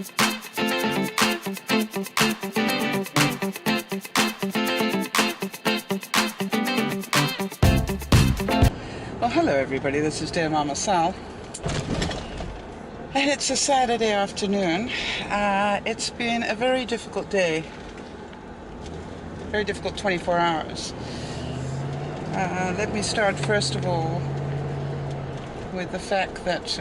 Well, hello everybody, this is Dear Mama Sal, and it's a Saturday afternoon. It's been a very difficult day, very difficult 24 hours. Let me start first of all with the fact that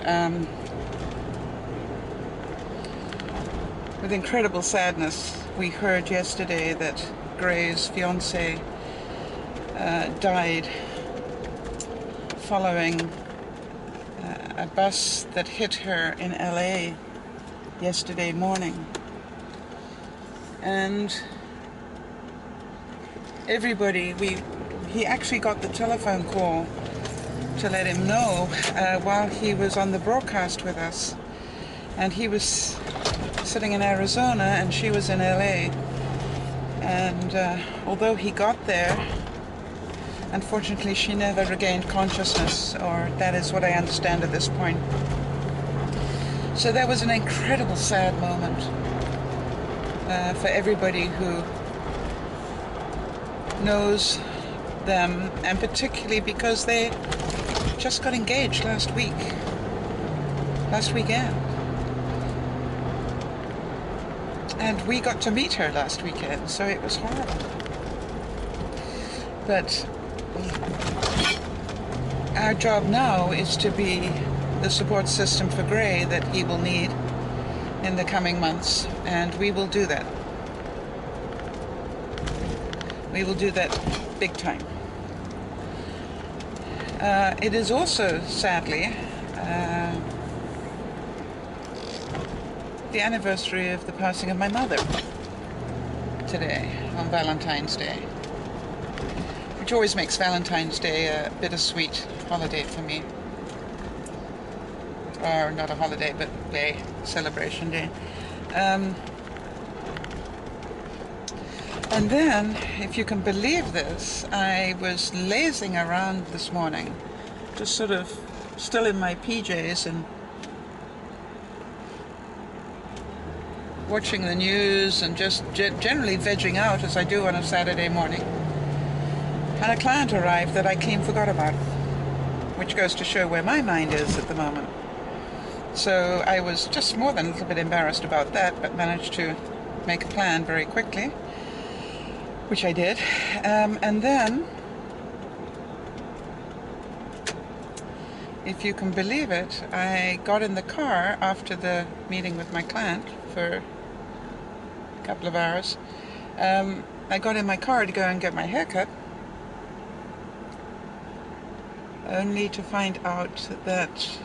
with incredible sadness we heard yesterday that Gray's fiance died following a bus that hit her in LA yesterday morning. And everybody, he actually got the telephone call to let him know while he was on the broadcast with us. And he was sitting in Arizona and she was in LA. And although he got there, unfortunately, she never regained consciousness, or that is what I understand at this point. So that was an incredible sad moment for everybody who knows them, and particularly because they just got engaged last weekend. And we got to meet her last weekend, so it was horrible. But our job now is to be the support system for Gray that he will need in the coming months, and we will do that. We will do that big time. It is also, sadly, the anniversary of the passing of my mother today, on Valentine's Day. Which always makes Valentine's Day a bittersweet holiday for me. Or not a holiday, but day, celebration day. And then, if you can believe this, I was lazing around this morning, just sort of still in my PJs and watching the news and just generally vegging out as I do on a Saturday morning. And a client arrived that I clean forgot about, which goes to show where my mind is at the moment. So I was just more than a little bit embarrassed about that, but managed to make a plan very quickly, which I did. And then, if you can believe it, I got in the car after the meeting with my client for a couple of hours. I got in my car to go and get my hair cut, only to find out that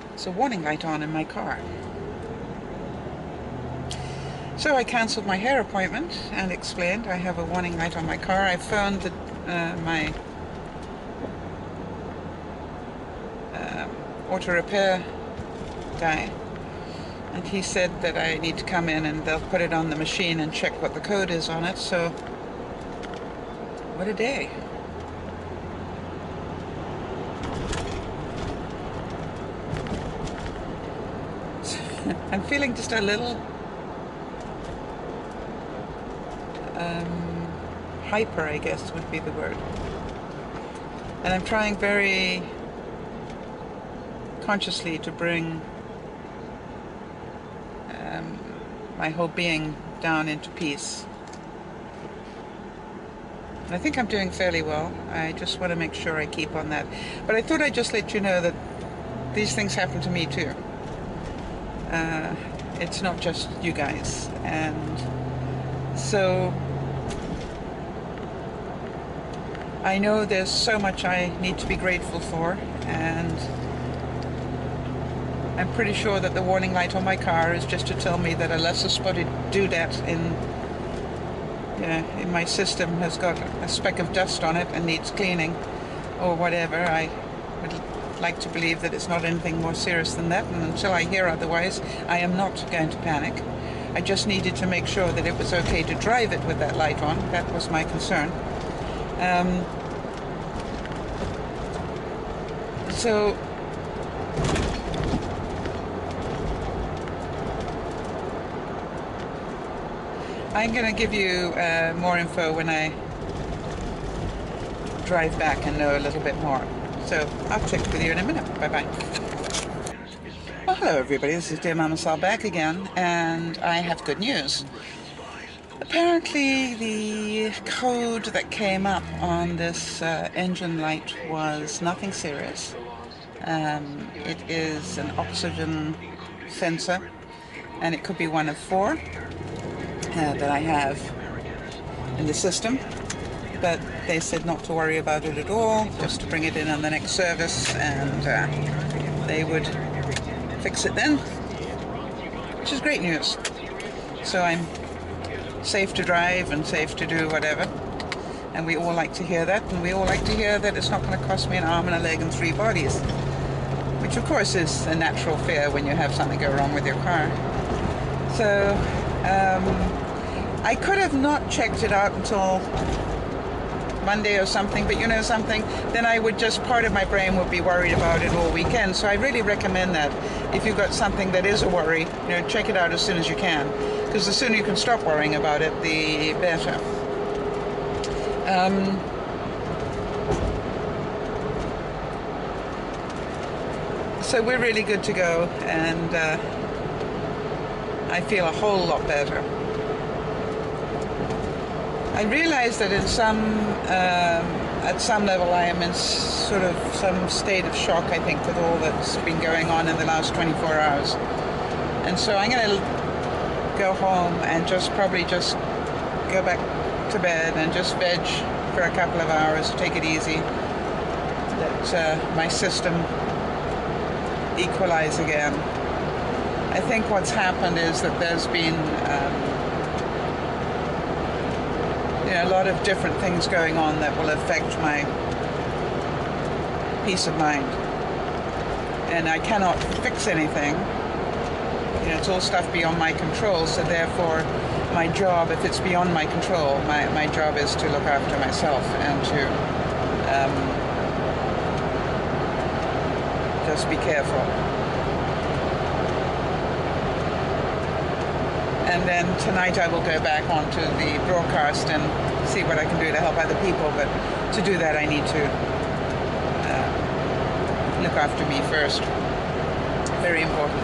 there's a warning light on in my car. So I cancelled my hair appointment and explained I have a warning light on my car. I phoned my auto repair guy, and he said that I need to come in and they'll put it on the machine and check what the code is on it. So what a day. I'm feeling just a little hyper, I guess would be the word. And I'm trying very consciously to bring my whole being down into peace. I think I'm doing fairly well. I just want to make sure I keep on that. But I thought I'd just let you know that these things happen to me too. It's not just you guys. And so I know there's so much I need to be grateful for, and I'm pretty sure that the warning light on my car is just to tell me that a lesser spotted doodat in my system has got a speck of dust on it and needs cleaning or whatever. I would like to believe that it's not anything more serious than that, and until I hear otherwise, I am not going to panic. I just needed to make sure that it was okay to drive it with that light on. That was my concern. So I'm going to give you more info when I drive back and know a little bit more. So I'll check with you in a minute. Bye-bye. Well, hello everybody, this is dear Mama Sal back again, and I have good news. Apparently the code that came up on this engine light was nothing serious. It is an oxygen sensor, and it could be one of 4 that I have in the system, but they said not to worry about it at all, just to bring it in on the next service, and they would fix it then, which is great news. So I'm safe to drive and safe to do whatever, and we all like to hear that, and we all like to hear that it's not going to cost me an arm and a leg and 3 bodies, which of course is a natural fear when you have something go wrong with your car. So I could have not checked it out until Monday or something, but you know something, then I would just, part of my brain would be worried about it all weekend. So I really recommend that if you've got something that is a worry, you know, check it out as soon as you can, because the sooner you can stop worrying about it, the better. So we're really good to go, and I feel a whole lot better. I realize that at some level I am in sort of some state of shock, I think, with all that's been going on in the last 24 hours. And so I'm going to go home and probably just go back to bed and just veg for a couple of hours, take it easy, let my system equalize again. I think what's happened is that there's been a lot of different things going on that will affect my peace of mind, and I cannot fix anything. You know, it's all stuff beyond my control, so therefore my job, if it's beyond my control, my job is to look after myself and to just be careful. And then tonight I will go back onto the broadcast and see what I can do to help other people, but to do that I need to look after me first. Very important.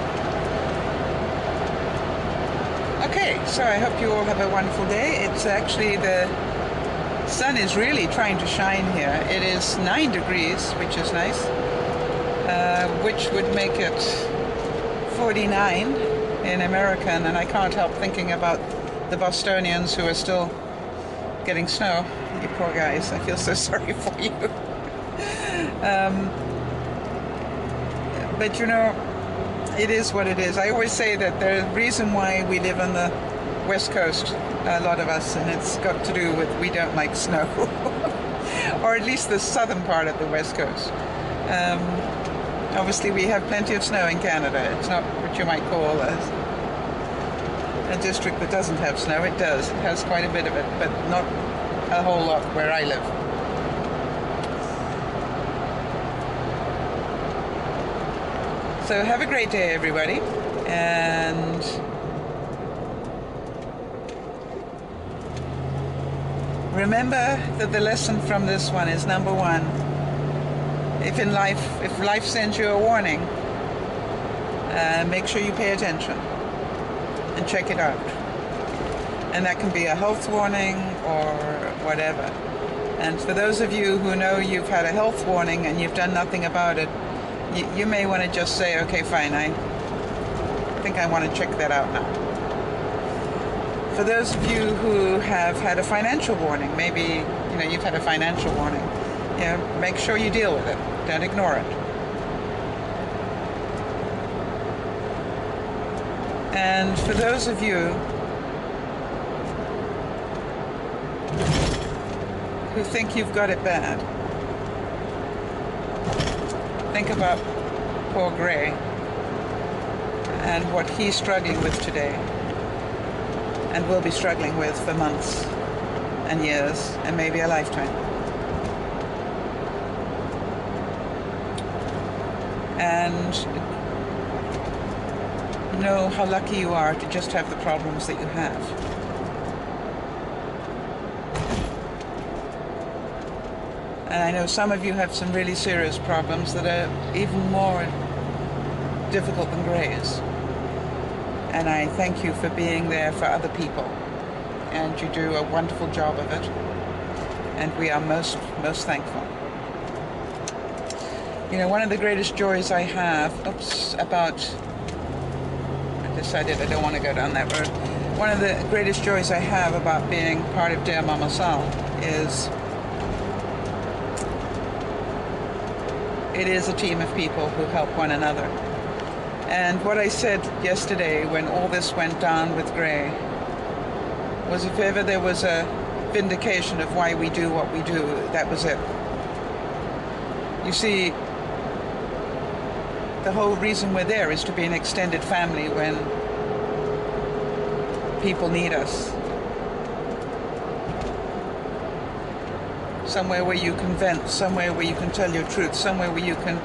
Okay, so I hope you all have a wonderful day. It's actually, the sun is really trying to shine here. It is 9 degrees, which is nice, which would make it 49 in American, and I can't help thinking about the Bostonians who are still getting snow. You poor guys, I feel so sorry for you. But you know, it is what it is. I always say that the reason why we live on the West Coast, a lot of us, and it's got to do with we don't like snow, or at least the southern part of the West Coast. Obviously we have plenty of snow in Canada. It's not what you might call a district that doesn't have snow. It does. It has quite a bit of it, but not a whole lot where I live. So have a great day, everybody, and remember that the lesson from this one is, number 1, if life sends you a warning, make sure you pay attention and check it out. And that can be a health warning or whatever. And for those of you who know you've had a health warning and you've done nothing about it, you may want to just say, okay, fine, I think I want to check that out now. For those of you who have had a financial warning, maybe you've had a financial warning, make sure you deal with it. Don't ignore it. And for those of you who think you've got it bad, think about poor Gray and what he's struggling with today, and will be struggling with for months and years and maybe a lifetime. And know how lucky you are to just have the problems that you have. And I know some of you have some really serious problems that are even more difficult than Gray's. And I thank you for being there for other people. And you do a wonderful job of it. And we are most thankful. You know, one of the greatest joys I have, I decided I don't want to go down that road. One of the greatest joys I have about being part of Dear Mama Sal is it is a team of people who help one another. And what I said yesterday when all this went down with Gray was if ever there was a vindication of why we do what we do, that was it. You see, the whole reason we're there is to be an extended family when people need us. Somewhere where you can vent, somewhere where you can tell your truth, somewhere where you can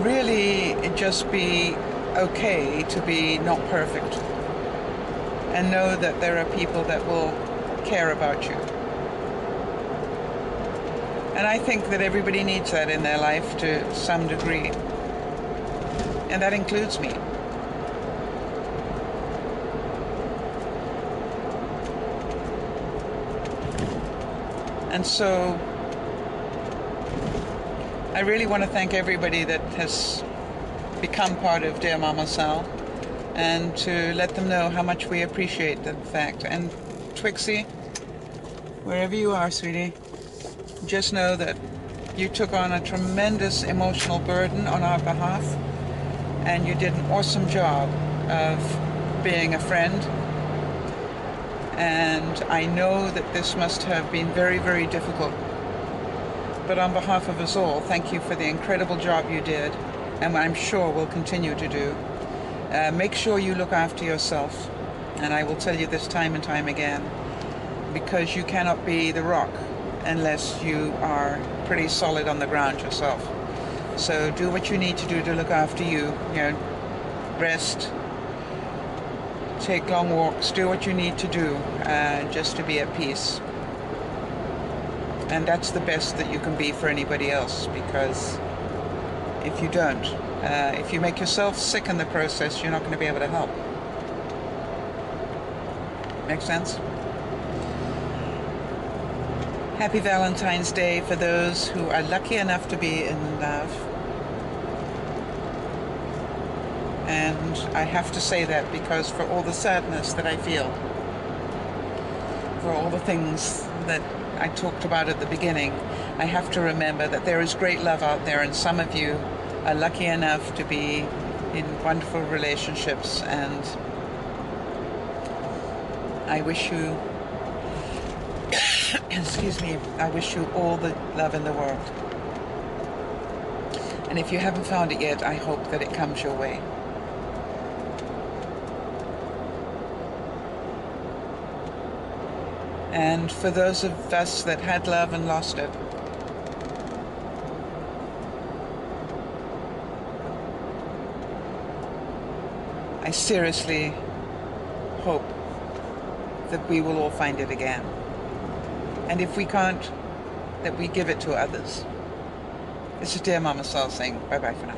really just be okay to be not perfect and know that there are people that will care about you. And I think that everybody needs that in their life to some degree, and that includes me. And so I really want to thank everybody that has become part of Dear Mama Sal, and to let them know how much we appreciate the fact. And Twixie, wherever you are, sweetie, just know that you took on a tremendous emotional burden on our behalf, and you did an awesome job of being a friend. And I know that this must have been very, very difficult. But on behalf of us all, thank you for the incredible job you did, and I'm sure will continue to do. Make sure you look after yourself, and I will tell you this time and time again, because you cannot be the rock unless you are pretty solid on the ground yourself. So do what you need to do to look after you. You know, rest, take long walks, do what you need to do just to be at peace. And that's the best that you can be for anybody else, because if you don't, if you make yourself sick in the process, you're not going to be able to help. Make sense? Happy Valentine's Day for those who are lucky enough to be in love. And I have to say that because for all the sadness that I feel, for all the things that I talked about at the beginning, I have to remember that there is great love out there, and some of you are lucky enough to be in wonderful relationships, and I wish you excuse me, I wish you all the love in the world. And if you haven't found it yet, I hope that it comes your way. And for those of us that had love and lost it, I seriously hope that we will all find it again. And if we can't, that we give it to others. This is Dear Mama Sal saying bye-bye for now.